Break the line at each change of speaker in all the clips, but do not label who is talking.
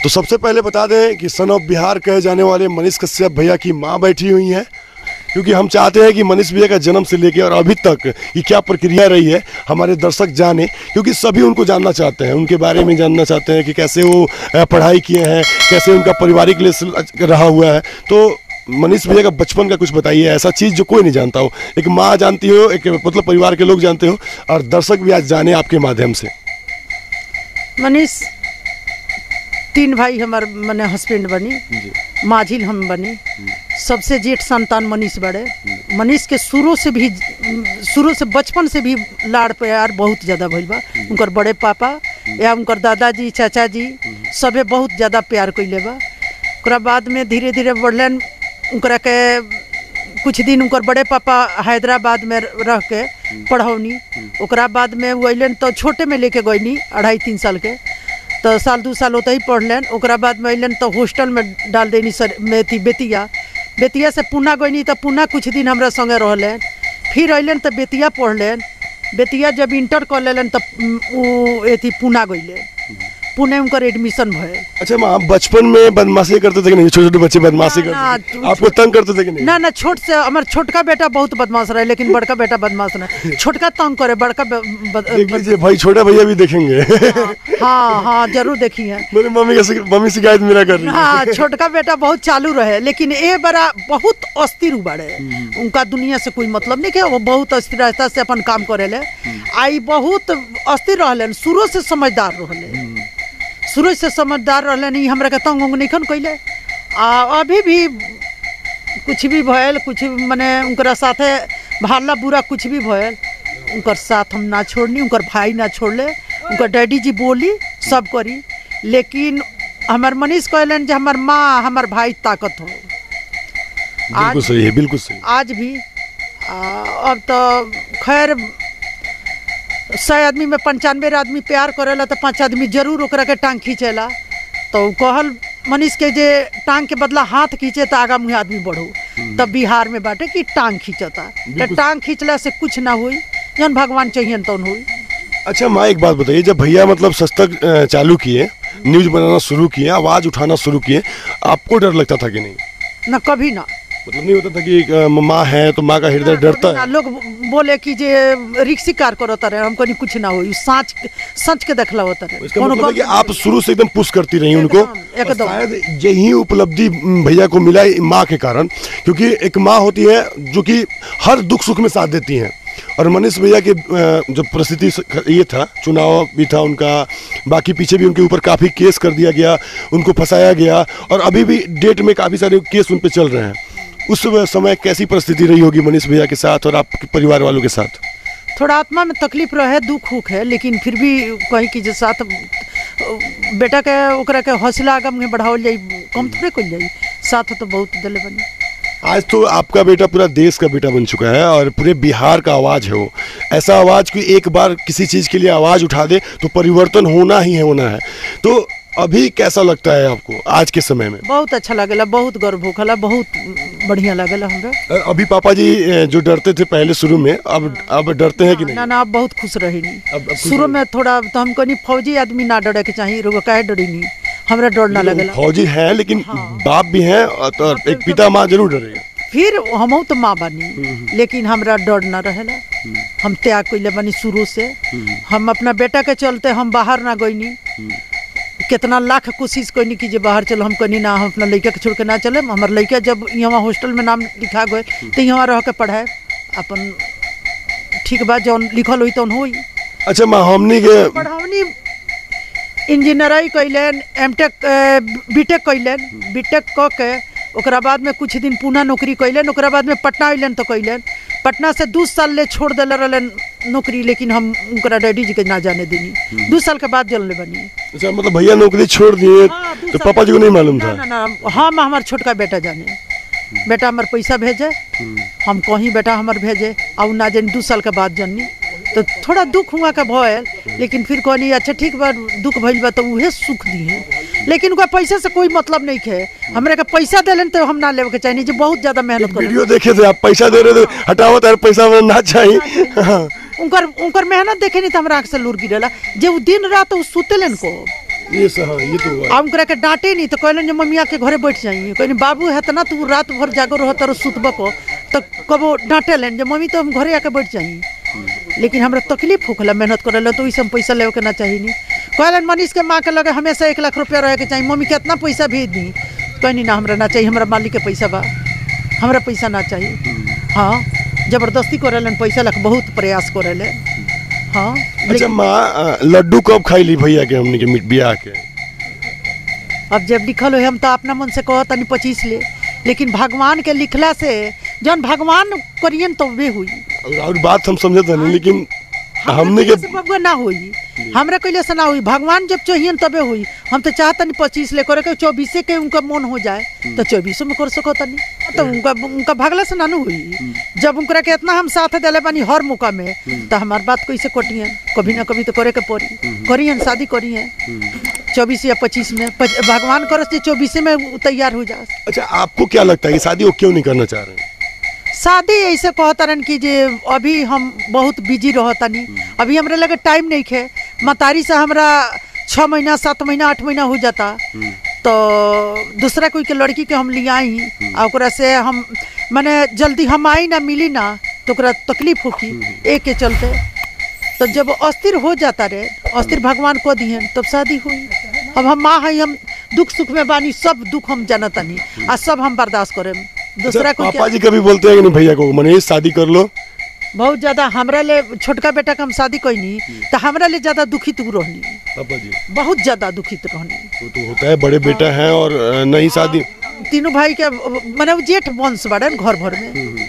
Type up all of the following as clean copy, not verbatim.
तो सबसे पहले बता दें कि सन ऑफ बिहार कहे जाने वाले मनीष कश्यप भैया की माँ बैठी हुई हैं, क्योंकि हम चाहते हैं कि मनीष भैया का जन्म से लेकर और अभी तक ये क्या प्रक्रिया रही है हमारे दर्शक जाने, क्योंकि सभी उनको जानना चाहते हैं, उनके बारे में जानना चाहते हैं कि कैसे वो पढ़ाई किए हैं, कैसे उनका पारिवारिक रहा हुआ है। तो मनीष भैया का बचपन का कुछ बताइए, ऐसा चीज़ जो कोई नहीं जानता हो, एक माँ जानती हो, एक मतलब परिवार के लोग जानते हो, और दर्शक भी आज जाने आपके माध्यम से।
मनीष 3 भाई हमार मने हस्बैंड बनी, माझिल हम बनी, सबसे जेठ संतान मनीष बड़े। मनीष के शुरू से बचपन से भी लाड़ प्यार बहुत ज़्यादा भइल बा। उनकर बड़े पापा या उनकर दादाजी चाचा जी सबे बहुत ज़्यादा प्यार कइले बा। ओकरा बाद में धीरे धीरे बढ़लन, उनकरा के कुछ दिन उनकर बड़े पापा हैदराबाद में रह के पढ़ौनी। ओकरा बाद में वो अलन तो छोटे में लेके गईनी 2.5-3 साल के, तो साल 2 साल होते ही पढ़लन। ओकरा बाद में अलन तो हॉस्टल में डाल देनी सर में थी बेतिया से पूना गईनी, तो पूना कुछ दिन हमरा संगे रहलन। फिर अलन तो बेतिया पढ़लन। बेतिया जब इंटर कर लेलन तब एथी पूना गईले, पुणे उनकर एडमिशन भयल।
अच्छा माँ, बचपन में बदमाशी करते थे कि नहीं? छोटे छोटे बच्चे बदमाशी करते थे, आपको तंग करते थे कि नहीं?
ना छोट से हमार छोटका बेटा बहुत बदमाश रहे, लेकिन बड़का बेटा बदमाश नहीं। छोटका तंग करे, बड़का
देख लीजिए भाई, छोटा भैया भी देखेंगे।
हाँ जरूर देखिए।
मेरी मम्मी शिकायत मेरा कर रही है।
हाँ, छोटका बेटा बहुत चालू रहे, लेकिन ये बड़ा बहुत अस्थिर बड़े। उनका दुनिया से कोई मतलब नहीं के, वो बहुत अस्थिरता से अपन काम करे। आई बहुत अस्थिर रहलन, शुरू से समझदार रहले, शुरू से समझदार रहले। नहीं हमरा के तंग नहीं कैले। अभी भी कुछ भी भयल, कुछ मने उनकरा साथे भाला बुरा कुछ भी भयल, उनकर साथ हम ना छोड़नी, उनकर भाई ना छोड़ले, उनकर डैडी जी बोली सब करी। लेकिन हमार मनीष कहलन जे हमार माँ हमार भाई ताकत हो।
बिल्कुल सही है, बिल्कुल सही।
आज भी अब तो खैर 100 आदमी में 95 आदमी प्यार करेला, तो 5 आदमी जरूर ओकरा के टांग खींचेला। तो कहल मनीष के जे टांग के बदला हाथ खींचे तो आगा मुँह आदमी बढ़ो। तब बिहार में बाटे कि टांग खींचता, तो टांग खींचला से कुछ ना हुई, जन भगवान चाहिए तो हुई।
अच्छा माँ, एक बात बताइए, जब भैया मतलब सस्तक चालू किए, न्यूज बनाना शुरू किए, आवाज़ उठाना शुरू किए, आपको डर लगता था कि नहीं?
ना कभी ना,
मतलब नहीं होता था कि माँ है तो माँ का हृदय डरता है?
लोग बोले कि जे रिक्सी कार करता रहे, हमको नहीं कुछ ना हुई, सच के देखला होता रहे।
इसका मतलब है कि आप शुरू से एकदम पुश करती रही उनको।
एकदम
शायद यही उपलब्धि भैया को मिला माँ के कारण, क्योंकि एक माँ होती है जो कि हर दुख सुख में साथ देती हैं। और मनीष भैया के जो परिस्थिति ये था, चुनाव भी था उनका, बाकी पीछे भी उनके ऊपर काफ़ी केस कर दिया गया, उनको फंसाया गया, और अभी भी डेट में काफ़ी सारे केस उन पर चल रहे हैं। उस समय कैसी परिस्थिति रही होगी मनीष भैया के साथ और आपके परिवार वालों के साथ?
थोड़ा आत्मा में तकलीफ रहे, दुख हुक है, लेकिन फिर भी कहीं कि साथ बेटा के ओकरा के हौसला आगे में बढ़ावल जाई, कम थोड़े कल जाई, साथ तो बहुत दिले बनी।
आज तो आपका बेटा पूरा देश का बेटा बन चुका है और पूरे बिहार का आवाज़ है वो। ऐसा आवाज़ कि एक बार किसी चीज़ के लिए आवाज़ उठा दे तो परिवर्तन होना ही होना है। तो अभी कैसा लगता है आपको आज के समय में?
बहुत अच्छा लगेला, बहुत गर्व होखला, बहुत बढ़िया लगेला हमरा।
अभी पापा जी जो डरते थे पहले शुरू में, अब डरते हैं कि नहीं?
ना अब बहुत खुश रही नहीं। शुरू में थोड़ा तो हमको नहीं, फौजी आदमी ना डरे के चाहिए, रोग काहे डरी नहीं, हमरा डर ना लगेला।
फौजी है लेकिन बाप भी है, तो एक पिता माँ जरूर डरेगा।
फिर हम तो माँ बनी, लेकिन हमरा डर ना रहेला। हम त्याग कइले बनी शुरू से। हम अपना बेटा के चलते हम बाहर ना गईनी, कितना लाख कोशिश करनी कि जे बाहर चलो, हम कहनी ना, हम अपना लड़का के छोड़ के ना चले। हमारे लड़का जब यहाँ हॉस्टल में नाम लिखा गए तो यहाँ रह के पढ़ाए अपन, ठीक बात जौन लिखल हुई तो हुई।
अच्छा माँ, हमनी के
पढ़ौनी इंजीनियरिंग कैलन, एमटेक बीटेक कैलन, बीटेक क के ओकरा बाद में कुछ दिन पूना नौकरी कैलन, ओकरा बाद में पटना अलन तो कैलन। पटना से 2 साल ले छोड़ दिले रहलन नौकरी, लेकिन हम उनका डैडी जी के ना जाने देनी। 2 साल के बाद जलने बनी।
अच्छा, मतलब भैया नौकरी छोड़ दिए तो पापा जी को नहीं मालूम था?
ना, हम हमार छोटका बेटा जाने, बेटा हमार पैसा भेजे, हम कहीं बेटा हमार भेजे, और ना जानी 2 साल के बाद जानी। तो थोड़ा दुख हुआ का भयल, लेकिन फिर कहनी अच्छा ठीक बा, दुख भइल बा तो उहे सुख दिए, लेकिन उनका पैसा से कोई मतलब नहीं है। हमरे का पैसा देलन तो हम ना लेवे के चाहिए, जो बहुत ज्यादा मेहनत कर।
वीडियो देखे थे आप, पैसा दे रहे थे, हटाओ तार पैसा ना चाहिए।
उनकर मेहनत देखे नहीं तो हमरा आँख से लूर गिरेला। जो दिन रात सुतेलन को
ये तो हुआ।
हम करे के डांटे नहीं तो कहलन जे मम्मी आके घरे बैठ जाइए, कहनी बाबू है तना तू रात भर जागो रह तर सुतब को तो कबो डांटे लेन जे मम्मी तो हम घरे आके बैठ जाइए। लेकिन हमरा तकलीफ होखला मेहनत करे तो इसमें पैसा लेवे के ना चाहिए। नहीं कहलन मनीष के माँ के लगे हमेशा 1 लाख रुपया रहे के चाहिए, मम्मी कितना पैसा भेज दी, कहनी ना हमरा ना चाहिए, हमरा मालिक के पैसा बा, हमरा पैसा ना चाहिए। हाँ जबरदस्ती करेलन पैसा लग बहुत प्रयास करेले। हाँ
अच्छा माँ लड्डू कब खाई भैया के हमने के बियाह के?
अब जब लिखल हो हम तो अपना मन से कह तनी 25 ले, लेकिन भगवान के लिखला से जौन भगवान करियन तो वे हुई।
और बात हम समझते नहीं, लेकिन हमने के
बबुआ ना हुई, हमरा कैले से ना हुई, भगवान जब चाहिए तबे हुई। हम तो चाहतनी 25 ले करे के 24 के उनका मन हो जाए तो 24 में कर सको तनी, तो उनका भागला से ना हुई। जब उनकरा के इतना हम साथ दिले बानी हर मौका में तो हमार बात कैसे कटियन, कभी ना कभी तो करे के पड़ी, करियन शादी करिए 24 या 25 में, भगवान करस 24 में तैयार हो जा।
अच्छा आपको क्या लगता है कि शादी वो क्यों नहीं करना चाह रहे हैं?
शादी ऐसे कहतरन कि जे अभी हम बहुत बिजी रहतनी, अभी हमरा लगे टाइम नहीं खे, मतारी से हमरा 6 महीना 7 महीना 8 महीना हो जाता तो दूसरा कोई के लड़की के हम लिया ही ओकरा से हम माने जल्दी हम आई ना मिली ना तो ओकरा तकलीफ होगी एक के चलते। तो जब अस्थिर हो जाता रे, अस्थिर भगवान को दिए तब शादी हुई। अब हम माँ है, हम दुख सुख में बानी, सब दुख हम जानतनी आ सब हम बर्दाश्त करें। दूसरा कोई
पापा जी कभी बोलते हैं कि नहीं भैया को मनीष शादी कर लो?
बहुत ज्यादा हमरा ले छोटका बेटा के हम शादी कईनी तो हमरा ले ज्यादा दुखित रहनी,
पापा जी
बहुत ज्यादा दुखित रहनी।
वो तो होता है, बड़े बेटा हैं और नहीं शादी।
तीनों भाई के माने जेठ वंश बड़े घर भर में,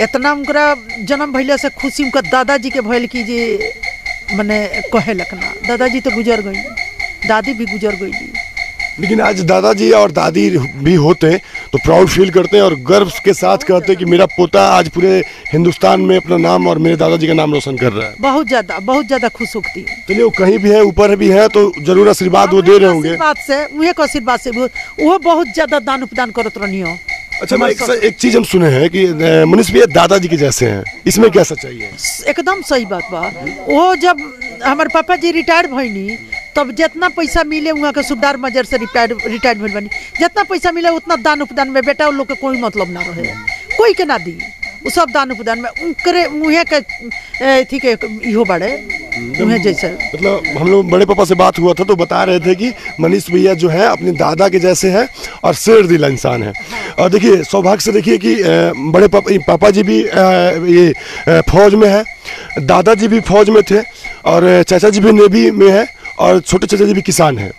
इतना उनका जन्म भइले से खुशी उनका दादाजी के भइल की जे माने कहे लखना, दादाजी तो गुजर गई, दादी भी गुजर गई।
लेकिन आज दादाजी और दादी भी होते तो प्राउड फील करते हैं और गर्व के साथ कहते हैं कि मेरा पोता आज पूरे हिंदुस्तान में अपना नाम और मेरे दादाजी का नाम रोशन कर रहा है।
बहुत ज्यादा खुश होती है।
चलिए वो कहीं भी है, ऊपर भी है तो जरूर आशीर्वाद वो दे रहे होंगे।
आशीर्वाद से वो बहुत ज्यादा दान उपदान करत रहनी हो।
अच्छा मैं एक चीज हम सुने हैं कि मनीष भैया दादाजी के जैसे हैं, इसमें क्या सच्चाई है?
एकदम सही बात बा। वो जब हमारे पापा जी रिटायर भइनी तब जितना पैसा मिले वहाँ के सुबदार मजर से रिटायर भइल बनी, जितना पैसा मिले उतना दान उपदान में बेटा उन लोग के कोई मतलब ना रहे, कोई के ना दी, वो सब दान उपदान में उनके मुँह के ठीक है इहो बड़े मुँह जैसे।
मतलब हम लोग बड़े पापा से बात हुआ था तो बता रहे थे कि मनीष भैया जो है अपने दादा के जैसे हैं और शेर दिल इंसान है। और देखिए सौभाग्य से देखिए कि बड़े पापा जी भी ये फौज में है, दादाजी भी फौज में थे और चाचा जी भी नेवी में है और छोटे चाचा जी भी किसान हैं।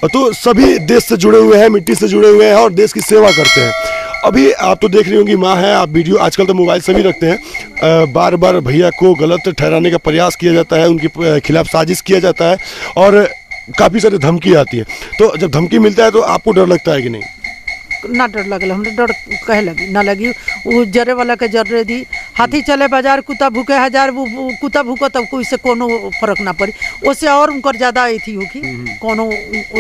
तो सभी देश से जुड़े हुए हैं, मिट्टी से जुड़े हुए हैं और देश की सेवा करते हैं। अभी आप तो देख रही होंगी माँ है, आप वीडियो आजकल तो मोबाइल से भी रखते हैं, बार बार भैया को गलत ठहराने का प्रयास किया जाता है, उनके खिलाफ साजिश किया जाता है और काफ़ी सारी धमकी आती है। तो जब धमकी मिलता है तो आपको डर लगता है कि नहीं?
ना डर लगल, हमने डर कहे लगी ना लगी, वो जरे वाला के जर्रे दी, हाथी चले बाजार कुत्ता भूखे हजार, वो कुत्ता भूको तब कोई से कोनो फर्क ना पड़ी, उससे और उनकर ज्यादा थी होगी, कोनो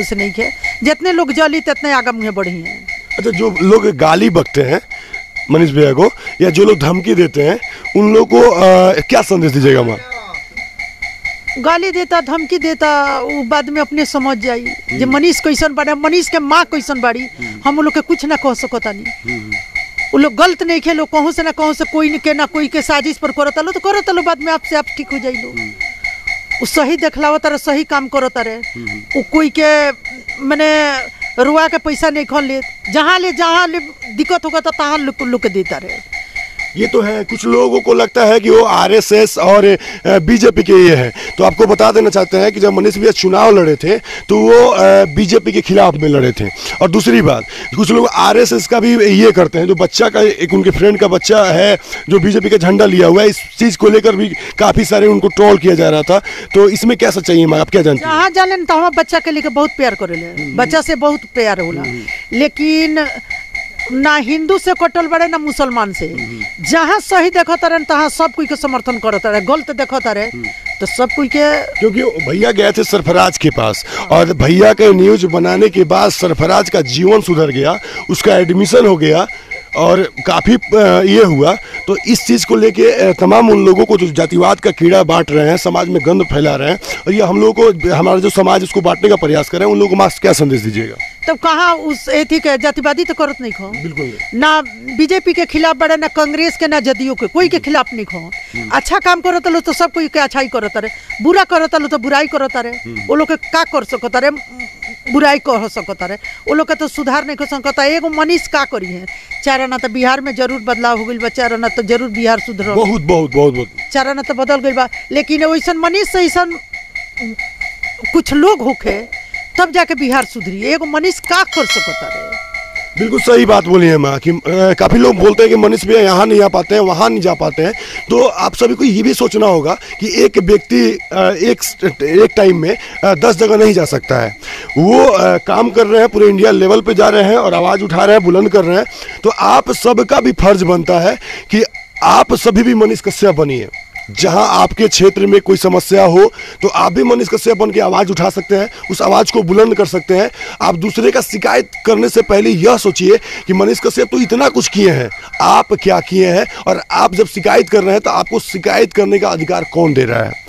उससे नहीं खे, जितने लोग जली तितने आगे मुँह बढ़ी हैं।
अच्छा जो लोग गाली बकते हैं मनीष भैया को या जो लोग धमकी देते हैं उन लोगों को क्या संदेश दीजिएगा माँ?
गाली देता धमकी देता वो बाद में अपने समझ जाई जे मनीष कैसन बाड़ी, मनीष के माँ कैसन बाड़ी, हम लोग के कुछ ना कह सकता नहीं। वो लोग गलत नहीं खे, लोग कहूँ से ना कहूँ से कोई के ना कोई के साजिश पर करता लो तो करता लो, बाद में आपसे आप ठीक हो जाई लो। वो सही देखलावता रहे, सही काम करता रहे, वो कोई के मैंने रुआ के पैसा नहीं खोल ले, जहाँ ले दिक्कत होगा तो तहाँ लोग के देता रहे।
ये तो है, कुछ लोगों को लगता है कि वो आरएसएस और बीजेपी के ये है। तो आपको बता देना चाहते हैं कि जब मनीष भैया चुनाव लड़े थे तो वो बीजेपी के खिलाफ में लड़े थे। और दूसरी बात कुछ लोग आरएसएस का भी ये करते हैं, जो बच्चा का एक उनके फ्रेंड का बच्चा है जो बीजेपी का झंडा लिया हुआ है, इस चीज़ को लेकर भी काफ़ी सारे उनको ट्रोल किया जा रहा था। तो इसमें क्या सच्चाई है, आप क्या जानते हैं?
जहाँ जाने तो हम बच्चा के लेकर बहुत प्यार करेले, बच्चा से बहुत प्यार होला, लेकिन ना हिंदू से कटल बड़े ना मुसलमान से, जहाँ सही देखता रहे तहाँ सब कोई के समर्थन करता रहे, गलत देखता रहे तो सब कोई के। क्योंकि
भैया गए थे सरफराज के पास और भैया के न्यूज बनाने के बाद सरफराज का जीवन सुधर गया, उसका एडमिशन हो गया और काफ़ी ये हुआ। तो इस चीज़ को लेके तमाम उन लोगों को जो जातिवाद का कीड़ा बांट रहे हैं, समाज में गंद फैला रहे हैं, और ये हम लोगों को, हमारा जो समाज उसको बांटने का प्रयास कर रहे हैं, उन लोगों को मार्क्स क्या संदेश दीजिएगा?
तब कहाँ उस एथी के जातिवादी तो करत नहीं खो,
बिल्कुल
ना बीजेपी के खिलाफ बड़े, ना कांग्रेस के, ना जदयू के, कोई के खिलाफ नहीं खो। अच्छा काम करत लो तो सब कोई के अच्छाई करत रहे, बुरा करत लो तो बुराई करत रहे। वो लोग के का कर सकत रहे, बुराई कह सकत रहे, वो लोग के तो सुधार नहीं कर सकता। एगो मनीष का करी है, चार आना तो बिहार में जरूर बदलाव हो गई बा, चार आना तो जरूर बिहार सुधर,
बहुत बहुत बहुत बहुत
चार आना तो बदल गई बा। लेकिन वैसा मनीष से ऐसा कुछ लोग होके तब जाके बिहार सुधरी। एगो मनीष का कर सकता रहे।
बिल्कुल सही बात बोली है माँ कि काफ़ी लोग बोलते हैं कि मनीष भैया यहाँ नहीं आ पाते हैं, वहाँ नहीं जा पाते हैं। तो आप सभी को ये भी सोचना होगा कि एक व्यक्ति एक टाइम में 10 जगह नहीं जा सकता है। वो काम कर रहे हैं, पूरे इंडिया लेवल पे जा रहे हैं और आवाज़ उठा रहे हैं, बुलंद कर रहे हैं। तो आप सबका भी फर्ज बनता है कि आप सभी भी मनीष कश्यप बनिए। जहां आपके क्षेत्र में कोई समस्या हो तो आप भी मनीष कश्यप बन के आवाज़ उठा सकते हैं, उस आवाज़ को बुलंद कर सकते हैं। आप दूसरे का शिकायत करने से पहले यह सोचिए कि मनीष कश्यप तो इतना कुछ किए हैं, आप क्या किए हैं, और आप जब शिकायत कर रहे हैं तो आपको शिकायत करने का अधिकार कौन दे रहा है।